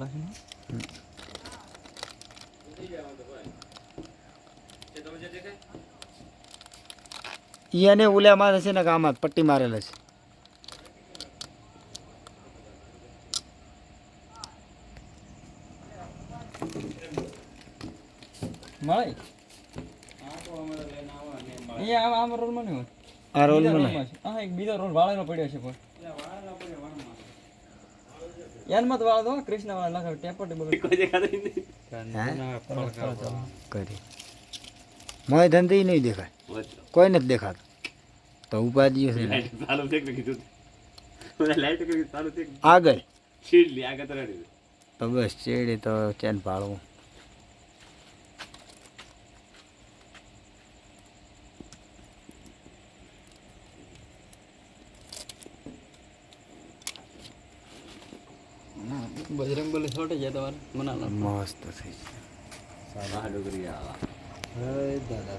નાખીને ઈને ઉલ્યામાં છે ને આમાં પટ્ટી મારેલા છે. મળે અહીંયા આમ રોલમાં નહીં હોય. આ રોલમાં બીજા નહીં. રોલમાં છે. હા એક બીજો રોલ વાળેલો પડ્યો છે પણ યાનમાં તો વાળો દો કૃષ્ણ વાળા નાખે ટેપટી બોલો કરી મોય ધંધી નહીં દેખાય, કોઈ નથી દેખાતું તો ઉપાધિઓ છે ને. આગળ તો બસ ચેડે તો ચેન પાડવું. બજરંગ બલી છોટે જાય તમારે મનાલા મસ્ત થઈ દાદા